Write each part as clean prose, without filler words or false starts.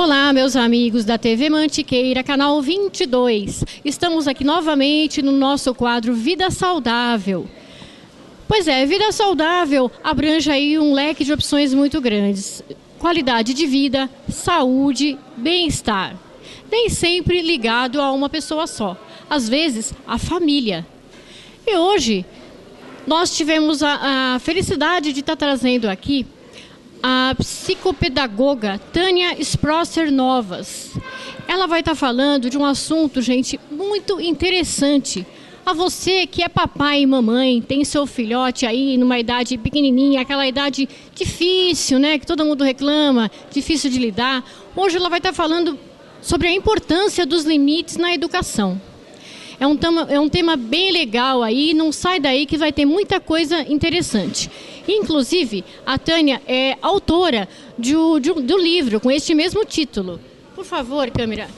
Olá, meus amigos da TV Mantiqueira, canal 22. Estamos aqui novamente no nosso quadro Vida Saudável. Pois é, vida saudável abrange aí um leque de opções muito grandes. Qualidade de vida, saúde, bem-estar. Nem sempre ligado a uma pessoa só. Às vezes, a família. E hoje, nós tivemos a felicidade de estar trazendo aqui a psicopedagoga Tânia Sprosser Novas. Ela vai estar falando de um assunto, gente, muito interessante. A você que é papai e mamãe, tem seu filhote aí numa idade pequenininha, aquela idade difícil, né, que todo mundo reclama, difícil de lidar. Hoje ela vai estar falando sobre a importância dos limites na educação. É um tema bem legal aí, não sai daí que vai ter muita coisa interessante. Inclusive, a Tânia é autora do livro com este mesmo título. Por favor, câmera,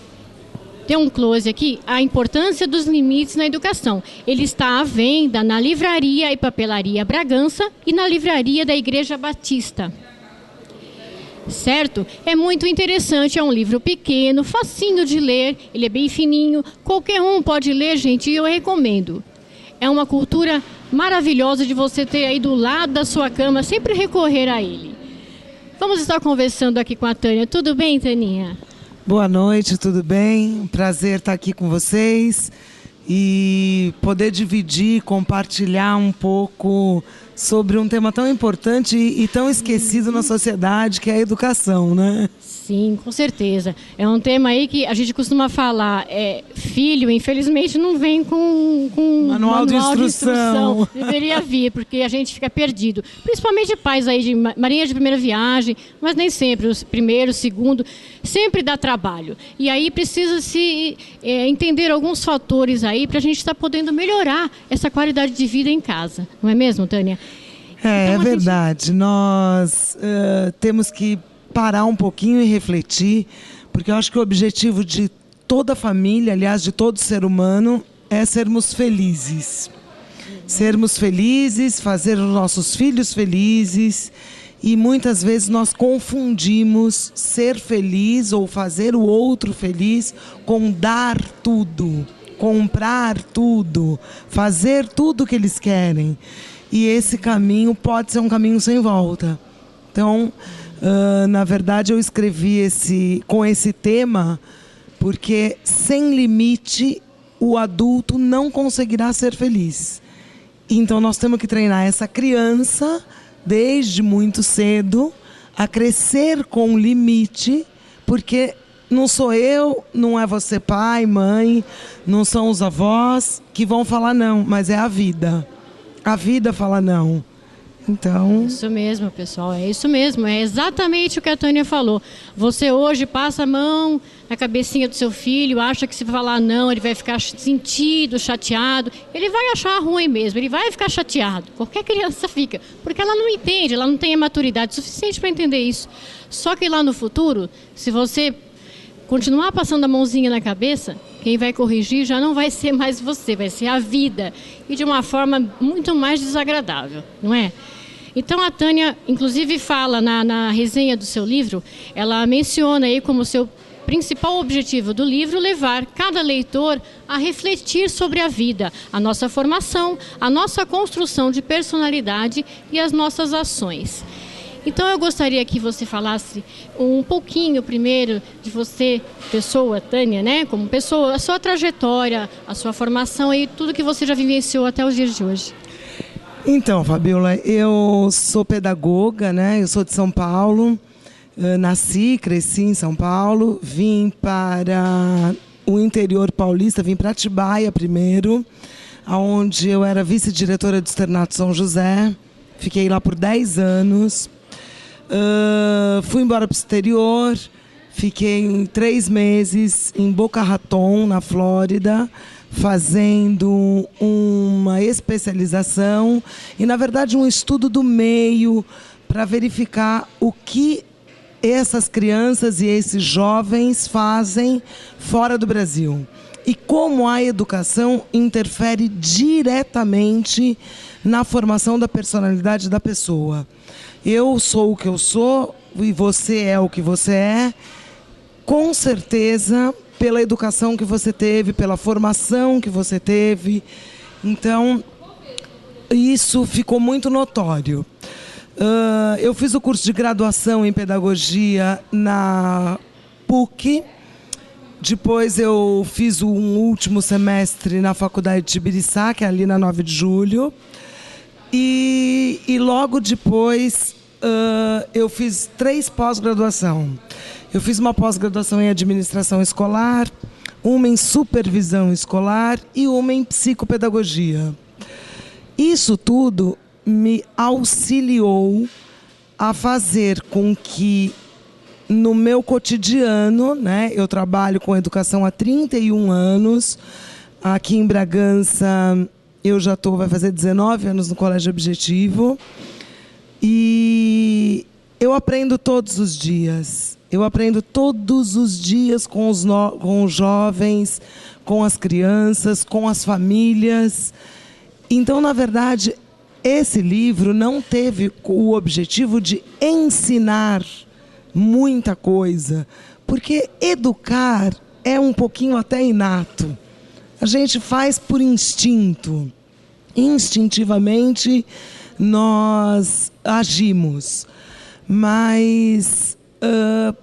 tem um close aqui. A importância dos limites na educação. Ele está à venda na Livraria e Papelaria Bragança e na Livraria da Igreja Batista. Certo? É muito interessante, é um livro pequeno, facinho de ler, ele é bem fininho, qualquer um pode ler, gente, e eu recomendo. É uma cultura maravilhosa de você ter aí do lado da sua cama, sempre recorrer a ele. Vamos estar conversando aqui com a Tânia. Tudo bem, Taninha? Boa noite, tudo bem? Um prazer estar aqui com vocês e poder dividir, compartilhar um pouco sobre um tema tão importante e tão esquecido na sociedade, que é a educação, né? Sim, com certeza. É um tema aí que a gente costuma falar, filho, infelizmente, não vem com manual de instrução. Deveria vir, porque a gente fica perdido. Principalmente pais aí de marinha de primeira viagem, mas nem sempre, o primeiro, o segundo, sempre dá trabalho. E aí precisa se entender alguns fatores aí para a gente estar podendo melhorar essa qualidade de vida em casa. Não é mesmo, Tânia? É verdade. Nós temos que parar um pouquinho e refletir, porque eu acho que o objetivo de toda família, aliás, de todo ser humano, é sermos felizes. Sermos felizes, fazer os nossos filhos felizes, e muitas vezes nós confundimos ser feliz ou fazer o outro feliz com dar tudo, comprar tudo, fazer tudo o que eles querem. E esse caminho pode ser um caminho sem volta. Então, na verdade, eu escrevi com esse tema porque, sem limite, o adulto não conseguirá ser feliz. Então, nós temos que treinar essa criança, desde muito cedo, a crescer com limite, porque não sou eu, não é você pai, mãe, não são os avós que vão falar não, mas é a vida. A vida fala não. Então... Isso mesmo, pessoal, é isso mesmo, é exatamente o que a Tânia falou. Você hoje passa a mão na cabecinha do seu filho, acha que se falar não, ele vai ficar sentido, chateado, ele vai achar ruim mesmo, ele vai ficar chateado, qualquer criança fica, porque ela não entende, ela não tem a maturidade suficiente para entender isso. Só que lá no futuro, se você continuar passando a mãozinha na cabeça, quem vai corrigir já não vai ser mais você, vai ser a vida. E de uma forma muito mais desagradável, não é? Então a Tânia, inclusive, fala na resenha do seu livro, ela menciona aí como seu principal objetivo do livro levar cada leitor a refletir sobre a vida, a nossa formação, a nossa construção de personalidade e as nossas ações. Então eu gostaria que você falasse um pouquinho primeiro de você, pessoa, Tânia, né? Como pessoa, a sua trajetória, a sua formação e tudo que você já vivenciou até os dias de hoje. Então, Fabiola, eu sou pedagoga, né? Eu sou de São Paulo, nasci, cresci em São Paulo, vim para o interior paulista, vim para Atibaia primeiro, onde eu era vice-diretora do Externato São José, fiquei lá por 10 anos. Fui embora para o exterior, fiquei 3 meses em Boca Raton, na Flórida, fazendo uma especialização e, na verdade, um estudo do meio para verificar o que essas crianças e esses jovens fazem fora do Brasil e como a educação interfere diretamente na formação da personalidade da pessoa. Eu sou o que eu sou e você é o que você é. com certeza, pela educação que você teve, pela formação que você teve. Então, isso ficou muito notório. Eu fiz o curso de graduação em pedagogia na PUC. Depois eu fiz um último semestre na Faculdade de Ibiriçá, que é ali na 9 de Julho. E logo depois eu fiz 3 pós-graduação. Eu fiz uma pós-graduação em administração escolar, uma em supervisão escolar e uma em psicopedagogia. Isso tudo me auxiliou a fazer com que, no meu cotidiano, né, eu trabalho com educação há 31 anos, aqui em Bragança eu já vai fazer 19 anos no Colégio Objetivo, e eu aprendo todos os dias. Eu aprendo todos os dias com os jovens, com as crianças, com as famílias. Então, na verdade, esse livro não teve o objetivo de ensinar muita coisa, porque educar é um pouquinho até inato. A gente faz por instinto. Instintivamente, nós agimos. Mas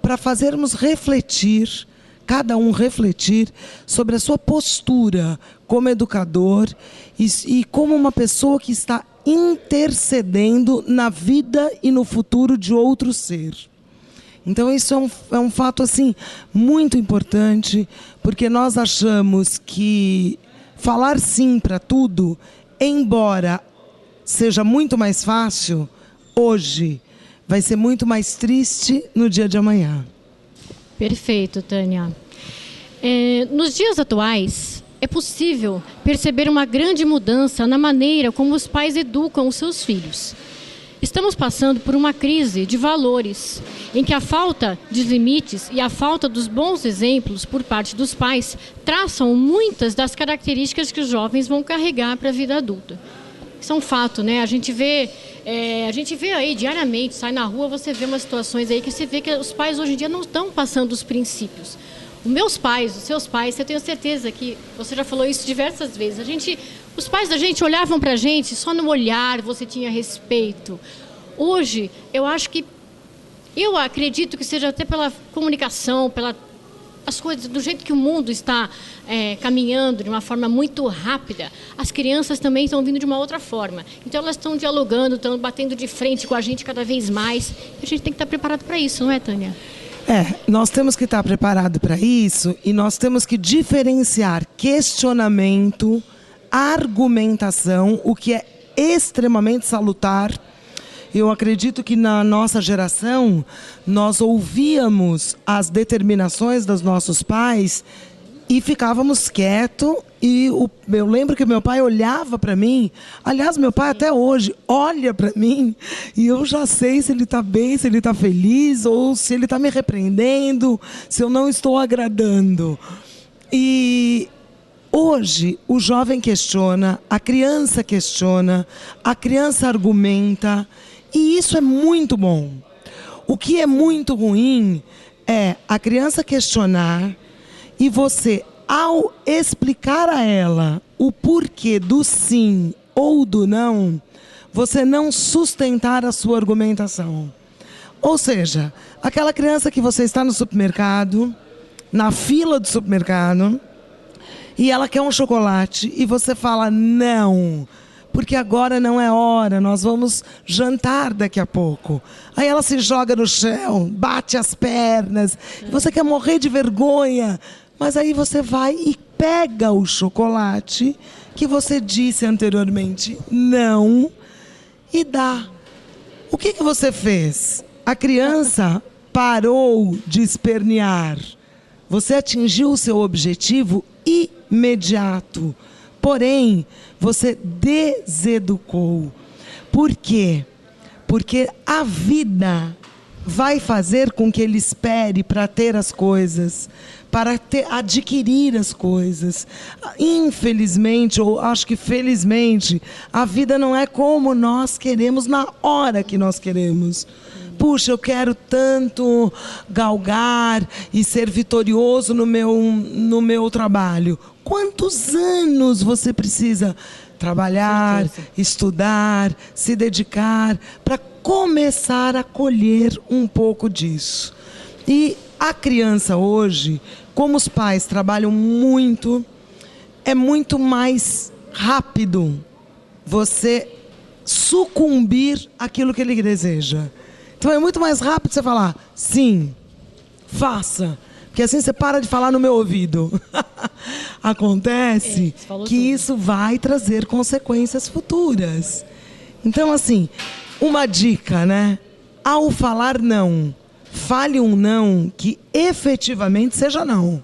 para fazermos refletir, cada um refletir sobre a sua postura como educador e como uma pessoa que está intercedendo na vida e no futuro de outro ser. Então isso é um fato assim, muito importante, porque nós achamos que falar sim para tudo, embora seja muito mais fácil, hoje vai ser muito mais triste no dia de amanhã. Perfeito, Tânia. Nos dias atuais, é possível perceber uma grande mudança na maneira como os pais educam os seus filhos. Estamos passando por uma crise de valores, em que a falta de limites e a falta dos bons exemplos por parte dos pais traçam muitas das características que os jovens vão carregar para a vida adulta. Isso é um fato, né? A gente vê aí diariamente, sai na rua, você vê umas situações aí que você vê que os pais hoje em dia não estão passando os princípios. Os meus pais, os seus pais, eu tenho certeza que você já falou isso diversas vezes. Os pais da gente olhavam para a gente, só no olhar você tinha respeito. Hoje, eu acredito que seja até pela comunicação, as coisas, do jeito que o mundo está caminhando de uma forma muito rápida, as crianças também estão vindo de uma outra forma. Então elas estão dialogando, estão batendo de frente com a gente cada vez mais. A gente tem que estar preparado para isso, não é, Tânia? Nós temos que estar preparado para isso e nós temos que diferenciar questionamento, argumentação, o que é extremamente salutar. Eu acredito que na nossa geração, nós ouvíamos as determinações dos nossos pais e ficávamos quietos. Eu lembro que meu pai olhava para mim. Aliás, meu pai até hoje olha para mim e eu já sei se ele está bem, se ele está feliz ou se ele está me repreendendo, se eu não estou agradando. E hoje o jovem questiona, a criança argumenta. E isso é muito bom. O que é muito ruim é a criança questionar e você, ao explicar a ela o porquê do sim ou do não, você não sustentar a sua argumentação. Ou seja, aquela criança que você está no supermercado, na fila do supermercado, e ela quer um chocolate e você fala não, porque agora não é hora, nós vamos jantar daqui a pouco. Aí ela se joga no chão, bate as pernas, você quer morrer de vergonha, mas aí você vai e pega o chocolate que você disse anteriormente não e dá. O que você fez? A criança parou de espernear. Você atingiu o seu objetivo imediato. Porém, você deseducou. Por quê? Porque a vida vai fazer com que ele espere para ter as coisas, para adquirir as coisas. Infelizmente, ou acho que felizmente, a vida não é como nós queremos na hora que nós queremos. puxa, eu quero tanto galgar e ser vitorioso no meu trabalho. Quantos anos você precisa trabalhar, estudar, se dedicar para começar a colher um pouco disso? E a criança hoje, como os pais trabalham muito, é muito mais rápido você sucumbir àquilo que ele deseja. Então é muito mais rápido você falar, sim, faça. Porque assim você para de falar no meu ouvido. Acontece que isso vai trazer consequências futuras. Então, assim, uma dica, né? Ao falar não, fale um não que efetivamente seja não.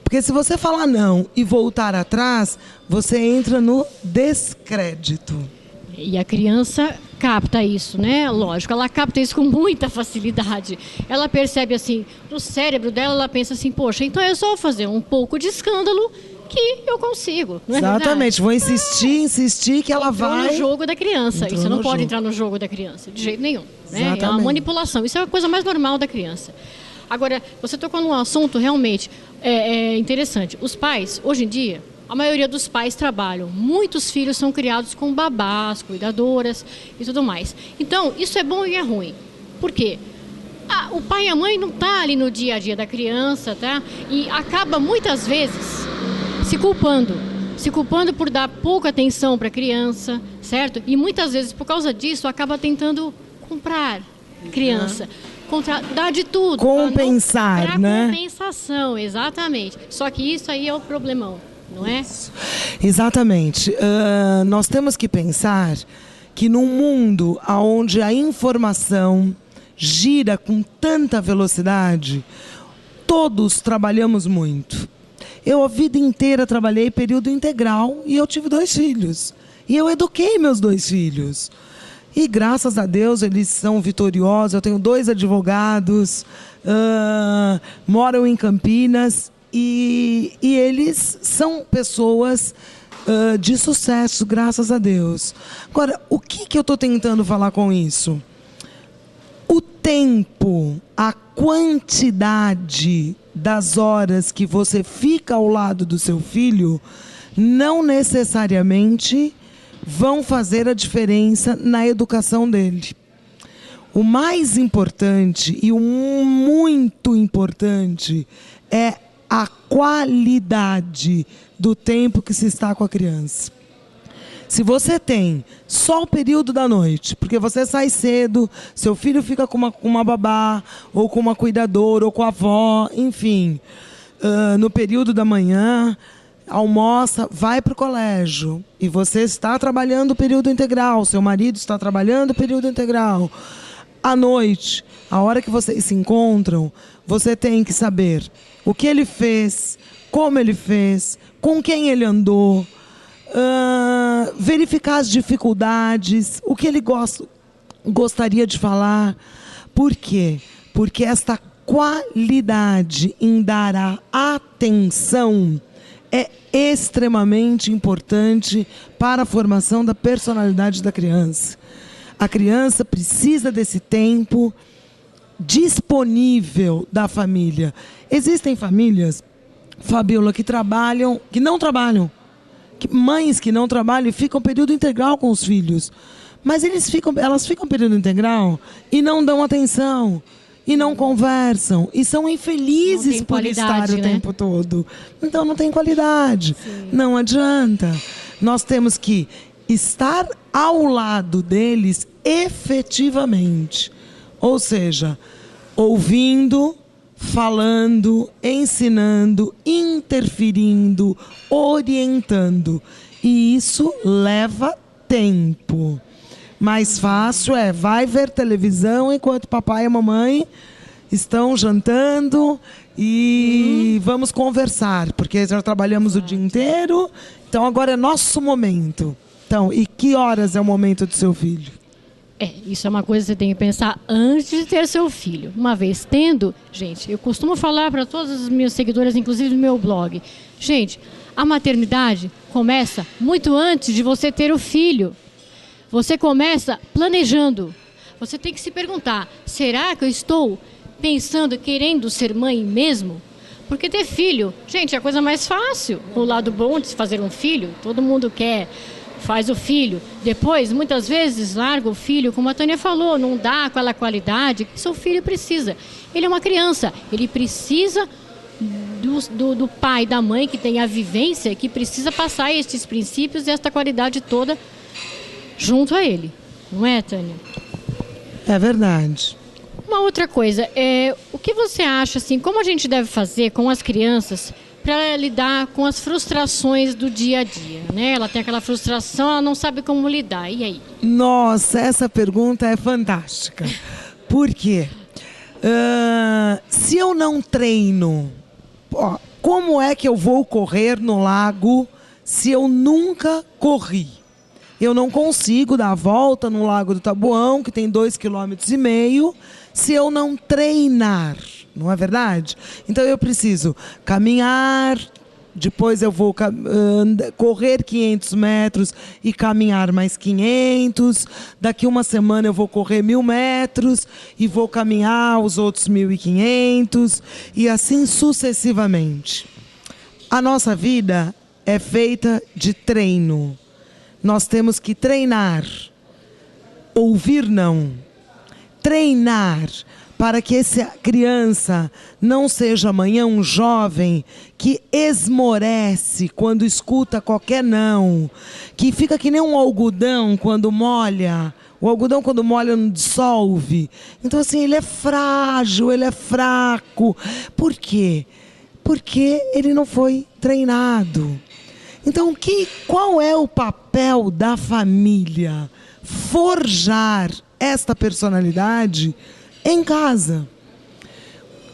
Porque se você falar não e voltar atrás, você entra no descrédito. E a criança capta isso, né? Lógico, ela capta isso com muita facilidade. Ela percebe assim, no cérebro dela, ela pensa assim, poxa, então é só fazer um pouco de escândalo que eu consigo. Não é exatamente, vou insistir que ela vai... Entrou no jogo da criança. E você não pode entrar no jogo da criança, de jeito nenhum. Né? É uma manipulação, isso é a coisa mais normal da criança. Agora, você tocou num assunto realmente interessante. Os pais, hoje em dia, a maioria dos pais trabalham. Muitos filhos são criados com babás, cuidadoras e tudo mais. Então, isso é bom e é ruim. Por quê? O pai e a mãe não estão ali no dia a dia da criança, tá? E acaba muitas vezes se culpando por dar pouca atenção para a criança, certo? E muitas vezes, por causa disso, acaba tentando comprar criança. Dar de tudo. Compensar, né? Compensação, exatamente. Só que isso aí é o problemão, não é? Isso. Exatamente. Nós temos que pensar que num mundo onde a informação gira com tanta velocidade, todos trabalhamos muito. Eu a vida inteira trabalhei período integral e eu tive 2 filhos. E eu eduquei meus 2 filhos. E graças a Deus eles são vitoriosos. Eu tenho 2 advogados, moram em Campinas e eles são pessoas de sucesso, graças a Deus. Agora, o que eu estou tentando falar com isso? O tempo, a quantidade das horas que você fica ao lado do seu filho não necessariamente vão fazer a diferença na educação dele. O mais importante e o muito importante é a qualidade do tempo que se está com a criança. Se você tem só o período da noite, porque você sai cedo, seu filho fica com uma babá, ou com uma cuidadora, ou com a avó, enfim, no período da manhã, almoça, vai para o colégio, e você está trabalhando o período integral, seu marido está trabalhando o período integral. À noite, a hora que vocês se encontram, você tem que saber o que ele fez, como ele fez, com quem ele andou, verificar as dificuldades, o que ele gostaria de falar. Por quê? Porque esta qualidade em dar a atenção é extremamente importante para a formação da personalidade da criança. A criança precisa desse tempo disponível da família. Existem famílias, Fabiola, que não trabalham, mães que não trabalham e ficam período integral com os filhos. Mas elas ficam período integral e não dão atenção, e não conversam, e são infelizes por estar o tempo todo. Então não tem qualidade. Sim. Não adianta. Nós temos que estar ao lado deles efetivamente. Ou seja, ouvindo, falando, ensinando, interferindo, orientando. E isso leva tempo. Mais fácil vai ver televisão enquanto papai e mamãe estão jantando e vamos conversar, porque já trabalhamos o dia inteiro, então agora é nosso momento. Então, e que horas é o momento do seu filho? Isso é uma coisa que você tem que pensar antes de ter seu filho. Uma vez tendo, gente, eu costumo falar para todas as minhas seguidoras, inclusive no meu blog, gente, a maternidade começa muito antes de você ter o filho. Você começa planejando. você tem que se perguntar, será que eu estou pensando, querendo ser mãe mesmo? Porque ter filho, gente, é a coisa mais fácil. O lado bom de se fazer um filho, todo mundo quer, faz o filho. Depois, muitas vezes, larga o filho, como a Tânia falou, não dá aquela qualidade que seu filho precisa. Ele é uma criança, ele precisa do pai e da mãe que tem a vivência, que precisa passar estes princípios e esta qualidade toda junto a ele. Não é, Tânia? É verdade. Uma outra coisa, o que você acha, assim, como a gente deve fazer com as crianças para lidar com as frustrações do dia a dia, né? Ela tem aquela frustração, ela não sabe como lidar, e aí? Nossa, essa pergunta é fantástica. Por quê? Se eu não treino, como é que eu vou correr no lago se eu nunca corri? Eu não consigo dar a volta no Lago do Taboão, que tem 2,5 km, se eu não treinar, não é verdade? Então eu preciso caminhar, depois eu vou correr 500 metros e caminhar mais 500. Daqui uma semana eu vou correr 1.000 metros e vou caminhar os outros 1.500 e assim sucessivamente. A nossa vida é feita de treino. Nós temos que treinar, ouvir não, treinar para que essa criança não seja amanhã um jovem que esmorece quando escuta qualquer não, que fica que nem um algodão quando molha. O algodão, quando molha, não dissolve. Então, assim, ele é frágil, ele é fraco. Por quê? Porque ele não foi treinado. Então, qual é o papel da família? Forjar esta personalidade em casa.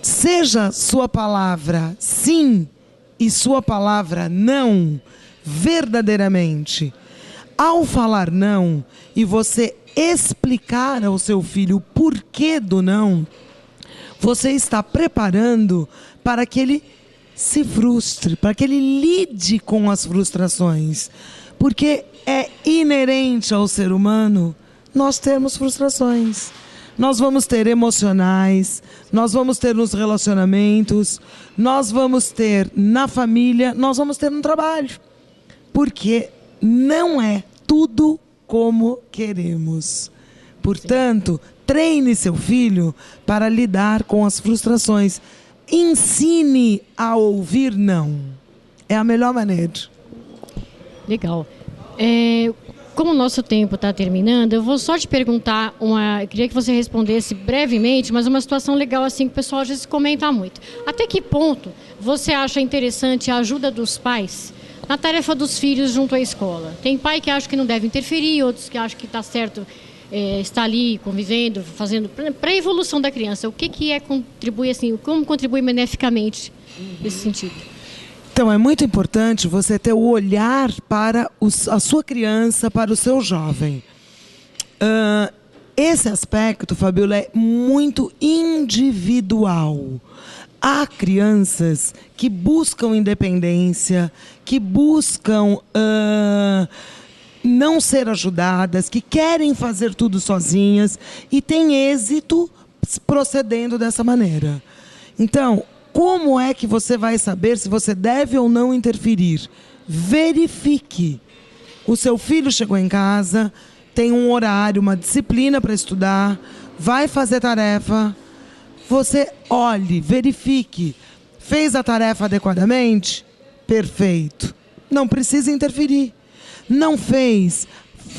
Seja sua palavra sim e sua palavra não, verdadeiramente. Ao falar não e você explicar ao seu filho o porquê do não, você está preparando para que ele se frustre, para que ele lide com as frustrações. Porque é inerente ao ser humano nós termos frustrações. Nós vamos ter emocionais, nós vamos ter nos relacionamentos, nós vamos ter na família, nós vamos ter no trabalho. Porque não é tudo como queremos. Portanto, treine seu filho para lidar com as frustrações. Ensine a ouvir não. É a melhor maneira. Legal. Como o nosso tempo está terminando, eu vou só te perguntar, eu queria que você respondesse brevemente, mas uma situação legal assim que o pessoal às vezes comenta muito. Até que ponto você acha interessante a ajuda dos pais na tarefa dos filhos junto à escola? Tem pai que acha que não deve interferir, outros que acham que está certo estar ali convivendo, fazendo para a evolução da criança. O que contribui assim, como contribui beneficamente nesse sentido? Então, é muito importante você ter o olhar para a sua criança, para o seu jovem. Esse aspecto, Fabiola, é muito individual. Há crianças que buscam independência, que buscam não ser ajudadas, que querem fazer tudo sozinhas e têm êxito procedendo dessa maneira. Então, como é que você vai saber se você deve ou não interferir? Verifique. O seu filho chegou em casa, tem um horário, uma disciplina para estudar, vai fazer tarefa. Você olhe, verifique. Fez a tarefa adequadamente? Perfeito. Não precisa interferir. Não fez,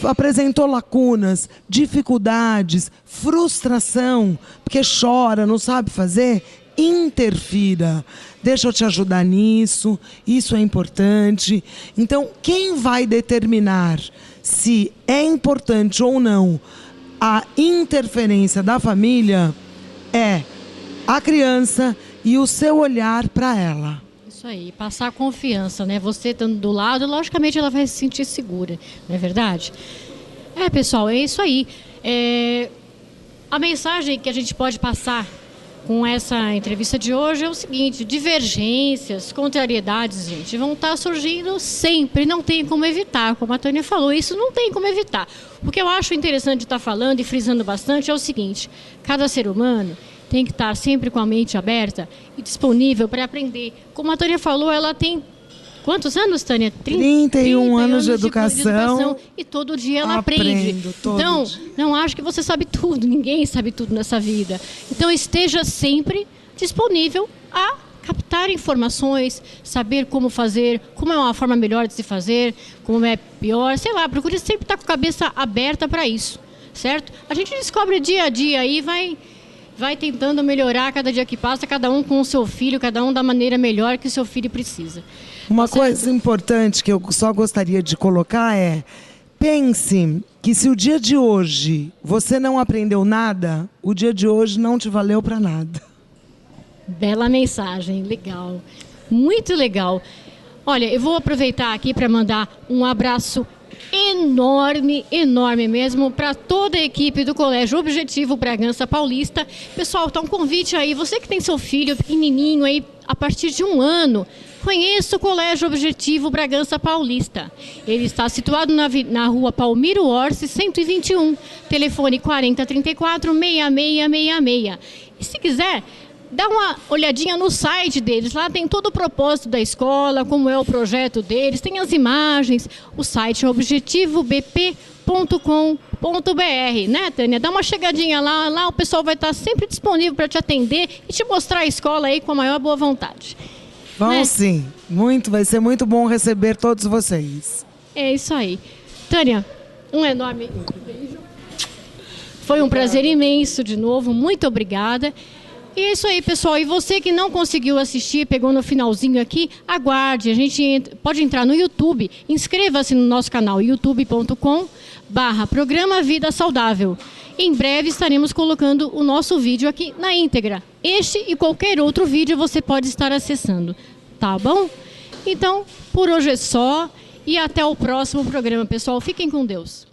apresentou lacunas, dificuldades, frustração, porque chora, não sabe fazer? Interfira. Deixa eu te ajudar nisso, isso é importante. Então, quem vai determinar se é importante ou não a interferência da família é a criança e o seu olhar para ela. Isso aí, passar confiança, né? Você estando do lado, logicamente ela vai se sentir segura, não é verdade? Pessoal, é isso aí. A mensagem que a gente pode passar com essa entrevista de hoje é o seguinte: divergências, contrariedades, gente, vão estar surgindo sempre, não tem como evitar, como a Tânia falou, isso não tem como evitar. O que eu acho interessante de estar falando e frisando bastante é o seguinte: cada ser humano tem que estar sempre com a mente aberta e disponível para aprender. Como a Tânia falou, ela tem quantos anos, Tânia? 31 anos de educação. E todo dia ela aprende. Então, não acho que você sabe tudo. Ninguém sabe tudo nessa vida. Então, esteja sempre disponível a captar informações, saber como fazer, como é uma forma melhor de se fazer, como é pior. Sei lá, procure sempre estar com a cabeça aberta para isso, certo? A gente descobre dia a dia aí, vai tentando melhorar cada dia que passa, cada um com o seu filho, cada um da maneira melhor que o seu filho precisa. Uma coisa importante que eu só gostaria de colocar é: pense que se o dia de hoje você não aprendeu nada, o dia de hoje não te valeu para nada. Bela mensagem, legal, muito legal. Olha, eu vou aproveitar aqui para mandar um abraço enorme, enorme mesmo, para toda a equipe do Colégio Objetivo Bragança Paulista. Pessoal, tá um convite aí, você que tem seu filho pequenininho aí, a partir de 1 ano, conheça o Colégio Objetivo Bragança Paulista. Ele está situado na rua Palmiro Orsi, 121, telefone 4034-6666. E se quiser, dá uma olhadinha no site deles, lá tem todo o propósito da escola, como é o projeto deles, tem as imagens, o site é objetivobp.com.br, né, Tânia? Dá uma chegadinha lá o pessoal vai estar sempre disponível para te atender e te mostrar a escola aí com a maior boa vontade. Vão, né? Sim, vai ser muito bom receber todos vocês. É isso aí. Tânia, um enorme beijo. Foi um prazer imenso de novo, muito obrigada. E é isso aí, pessoal. E você que não conseguiu assistir, pegou no finalzinho aqui, aguarde. A gente pode entrar no YouTube, inscreva-se no nosso canal youtube.com/Programa Vida Saudável. Em breve estaremos colocando o nosso vídeo aqui na íntegra. Este e qualquer outro vídeo você pode estar acessando, tá bom? Então, por hoje é só e até o próximo programa, pessoal. Fiquem com Deus.